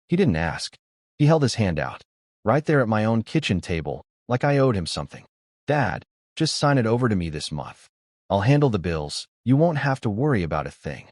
He didn't ask. He held his hand out, right there at my own kitchen table, like I owed him something. Dad, just sign it over to me this month. I'll handle the bills. You won't have to worry about a thing.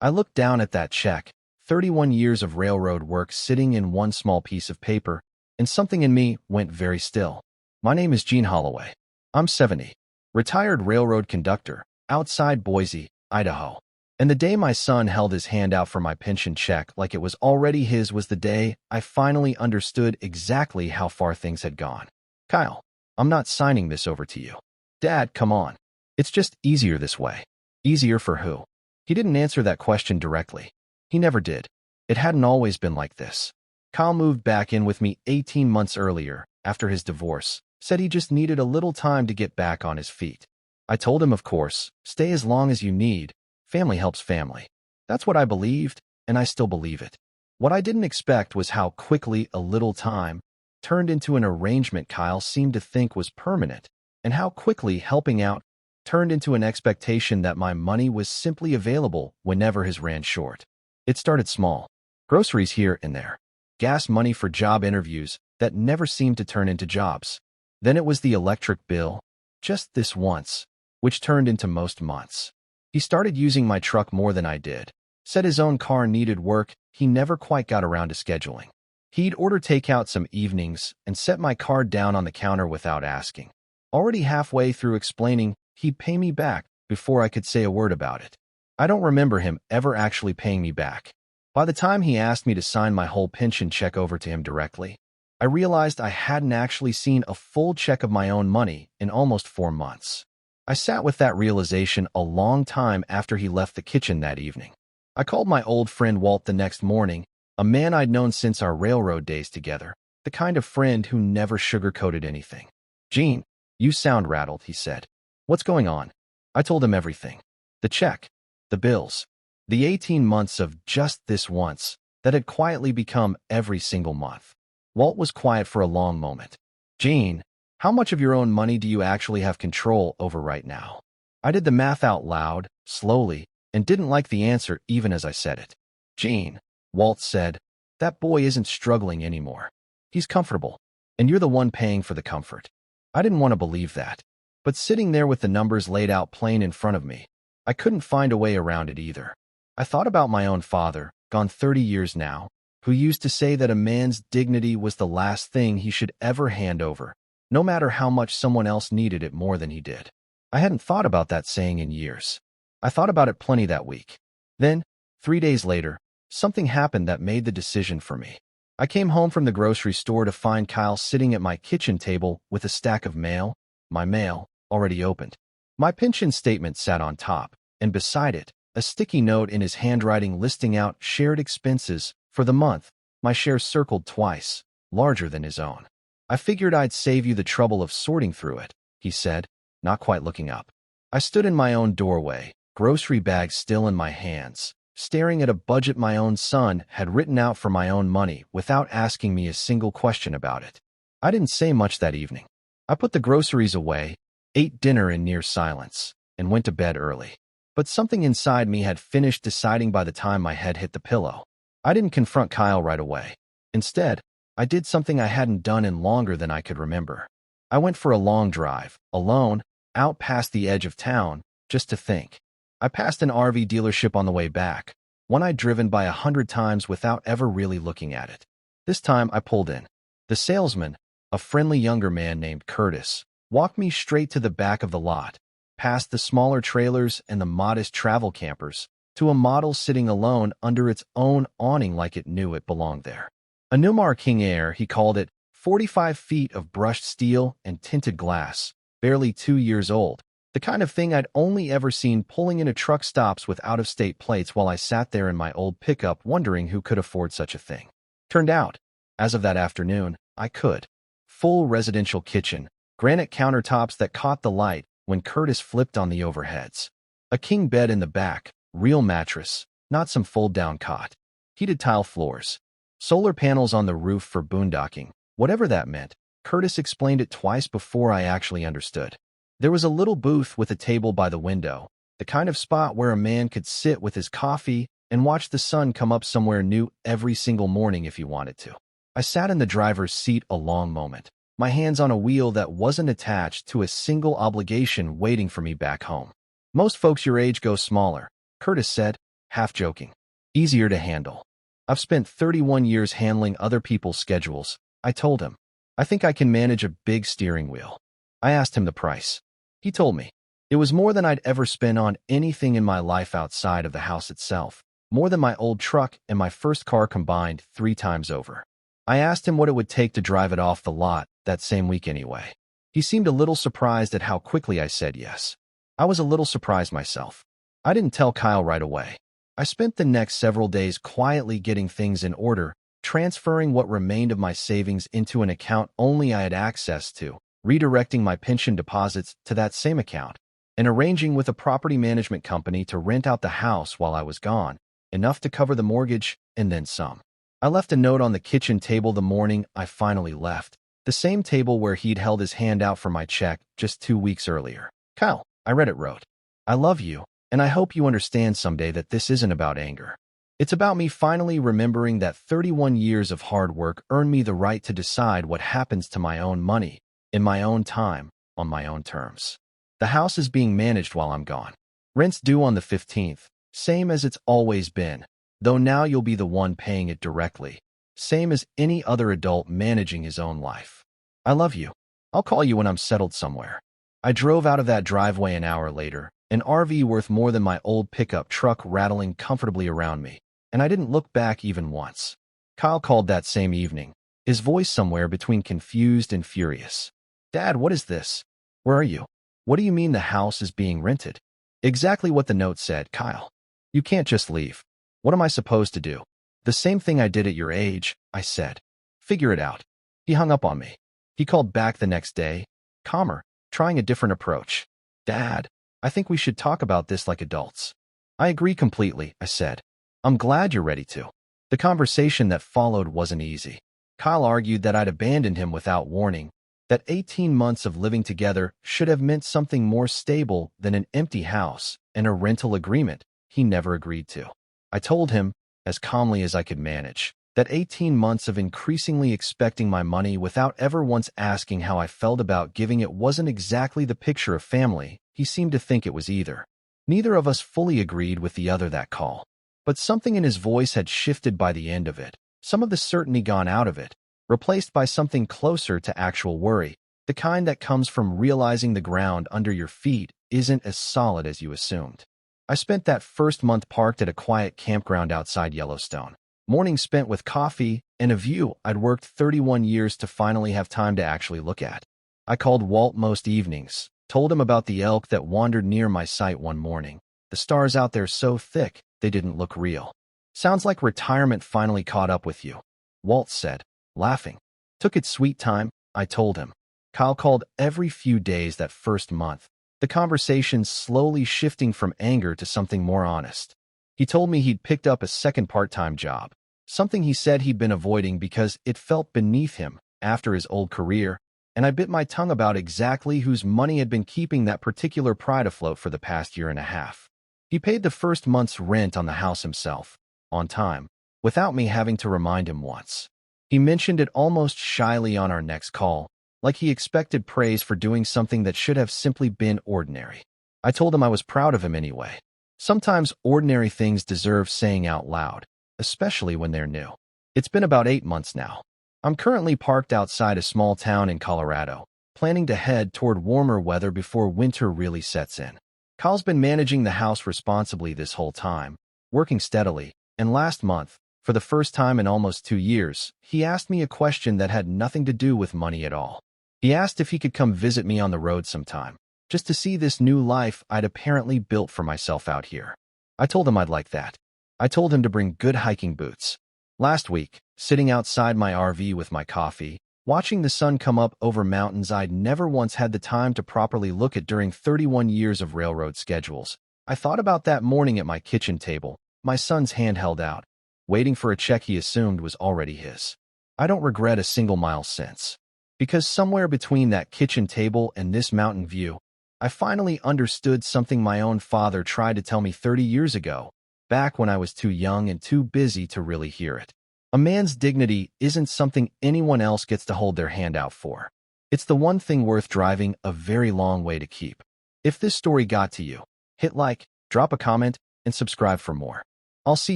I looked down at that check, 31 years of railroad work sitting in one small piece of paper, and something in me went very still. My name is Gene Holloway. I'm 70, retired railroad conductor, outside Boise, Idaho. And the day my son held his hand out for my pension check like it was already his was the day I finally understood exactly how far things had gone. Kyle, I'm not signing this over to you. Dad, come on. It's just easier this way. Easier for who? He didn't answer that question directly. He never did. It hadn't always been like this. Kyle moved back in with me 18 months earlier, after his divorce, said he just needed a little time to get back on his feet. I told him, of course, stay as long as you need. Family helps family. That's what I believed, and I still believe it. What I didn't expect was how quickly a little time turned into an arrangement Kyle seemed to think was permanent, and how quickly helping out turned into an expectation that my money was simply available whenever his ran short. It started small. Groceries here and there. Gas money for job interviews that never seemed to turn into jobs. Then it was the electric bill, just this once, which turned into most months. He started using my truck more than I did. Said his own car needed work he never quite got around to scheduling. He'd order takeout some evenings and set my card down on the counter without asking. Already halfway through explaining, he'd pay me back before I could say a word about it. I don't remember him ever actually paying me back. By the time he asked me to sign my whole pension check over to him directly, I realized I hadn't actually seen a full check of my own money in almost 4 months. I sat with that realization a long time after he left the kitchen that evening. I called my old friend Walt the next morning, a man I'd known since our railroad days together, the kind of friend who never sugarcoated anything. Gene, you sound rattled, he said. What's going on? I told him everything. The check, the bills, the 18 months of just this once that had quietly become every single month. Walt was quiet for a long moment. Gene, how much of your own money do you actually have control over right now? I did the math out loud, slowly, and didn't like the answer even as I said it. Gene, Walt said, that boy isn't struggling anymore. He's comfortable, and you're the one paying for the comfort. I didn't want to believe that, but sitting there with the numbers laid out plain in front of me, I couldn't find a way around it either. I thought about my own father, gone 30 years now, who used to say that a man's dignity was the last thing he should ever hand over, no matter how much someone else needed it more than he did. I hadn't thought about that saying in years. I thought about it plenty that week. Then, 3 days later, something happened that made the decision for me. I came home from the grocery store to find Kyle sitting at my kitchen table with a stack of mail, my mail, already opened. My pension statement sat on top, and beside it, a sticky note in his handwriting listing out shared expenses for the month, my share circled twice, larger than his own. I figured I'd save you the trouble of sorting through it, he said, not quite looking up. I stood in my own doorway, grocery bag still in my hands, staring at a budget my own son had written out for my own money without asking me a single question about it. I didn't say much that evening. I put the groceries away, ate dinner in near silence, and went to bed early. But something inside me had finished deciding by the time my head hit the pillow. I didn't confront Kyle right away. Instead, I did something I hadn't done in longer than I could remember. I went for a long drive, alone, out past the edge of town, just to think. I passed an RV dealership on the way back, one I'd driven by 100 times without ever really looking at it. This time I pulled in. The salesman, a friendly younger man named Curtis, walked me straight to the back of the lot, past the smaller trailers and the modest travel campers, to a model sitting alone under its own awning like it knew it belonged there. A Newmar King Air, he called it, 45 feet of brushed steel and tinted glass, barely 2 years old, the kind of thing I'd only ever seen pulling into truck stops with out-of-state plates while I sat there in my old pickup wondering who could afford such a thing. Turned out, as of that afternoon, I could. Full residential kitchen, granite countertops that caught the light when Curtis flipped on the overheads. A king bed in the back, real mattress, not some fold-down cot. Heated tile floors. Solar panels on the roof for boondocking. Whatever that meant, Curtis explained it twice before I actually understood. There was a little booth with a table by the window, the kind of spot where a man could sit with his coffee and watch the sun come up somewhere new every single morning if you wanted to. I sat in the driver's seat a long moment, my hands on a wheel that wasn't attached to a single obligation waiting for me back home. Most folks your age go smaller, Curtis said, half joking. Easier to handle. I've spent 31 years handling other people's schedules, I told him. I think I can manage a big steering wheel. I asked him the price. He told me. It was more than I'd ever spent on anything in my life outside of the house itself, more than my old truck and my first car combined 3 times over. I asked him what it would take to drive it off the lot that same week anyway. He seemed a little surprised at how quickly I said yes. I was a little surprised myself. I didn't tell Kyle right away. I spent the next several days quietly getting things in order, transferring what remained of my savings into an account only I had access to, redirecting my pension deposits to that same account, and arranging with a property management company to rent out the house while I was gone, enough to cover the mortgage and then some. I left a note on the kitchen table the morning I finally left, the same table where he'd held his hand out for my check just 2 weeks earlier. Kyle, I read it wrote, I love you, and I hope you understand someday that this isn't about anger. It's about me finally remembering that 31 years of hard work earned me the right to decide what happens to my own money, in my own time, on my own terms. The house is being managed while I'm gone. Rent's due on the 15th, same as it's always been, though now you'll be the one paying it directly, same as any other adult managing his own life. I love you. I'll call you when I'm settled somewhere. I drove out of that driveway an hour later, an RV worth more than my old pickup truck rattling comfortably around me, and I didn't look back even once. Kyle called that same evening, his voice somewhere between confused and furious. Dad, what is this? Where are you? What do you mean the house is being rented? Exactly what the note said, Kyle. You can't just leave. What am I supposed to do? The same thing I did at your age, I said. Figure it out. He hung up on me. He called back the next day, calmer, trying a different approach. Dad, I think we should talk about this like adults. I agree completely, I said. I'm glad you're ready to. The conversation that followed wasn't easy. Kyle argued that I'd abandoned him without warning, that 18 months of living together should have meant something more stable than an empty house and a rental agreement he never agreed to. I told him, as calmly as I could manage, that 18 months of increasingly expecting my money without ever once asking how I felt about giving it wasn't exactly the picture of family he seemed to think it was either. Neither of us fully agreed with the other that call. But something in his voice had shifted by the end of it, some of the certainty gone out of it, replaced by something closer to actual worry, the kind that comes from realizing the ground under your feet isn't as solid as you assumed. I spent that first month parked at a quiet campground outside Yellowstone. Mornings spent with coffee and a view I'd worked 31 years to finally have time to actually look at. I called Walt most evenings, told him about the elk that wandered near my site one morning. The stars out there so thick, they didn't look real. Sounds like retirement finally caught up with you, Walt said, laughing. Took its sweet time, I told him. Kyle called every few days that first month, the conversation slowly shifting from anger to something more honest. He told me he'd picked up a second part-time job, something he said he'd been avoiding because it felt beneath him after his old career, and I bit my tongue about exactly whose money had been keeping that particular pride afloat for the past year and a half. He paid the first month's rent on the house himself, on time, without me having to remind him once. He mentioned it almost shyly on our next call, like he expected praise for doing something that should have simply been ordinary. I told him I was proud of him anyway. Sometimes ordinary things deserve saying out loud, especially when they're new. It's been about 8 months now. I'm currently parked outside a small town in Colorado, planning to head toward warmer weather before winter really sets in. Kyle's been managing the house responsibly this whole time, working steadily, and last month, for the first time in almost 2 years, he asked me a question that had nothing to do with money at all. He asked if he could come visit me on the road sometime, just to see this new life I'd apparently built for myself out here. I told him I'd like that. I told him to bring good hiking boots. Last week, sitting outside my RV with my coffee, watching the sun come up over mountains I'd never once had the time to properly look at during 31 years of railroad schedules, I thought about that morning at my kitchen table, my son's hand held out, waiting for a check he assumed was already his. I don't regret a single mile since. Because somewhere between that kitchen table and this mountain view, I finally understood something my own father tried to tell me 30 years ago, back when I was too young and too busy to really hear it. A man's dignity isn't something anyone else gets to hold their hand out for. It's the one thing worth driving a very long way to keep. If this story got to you, hit like, drop a comment, and subscribe for more. I'll see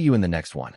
you in the next one.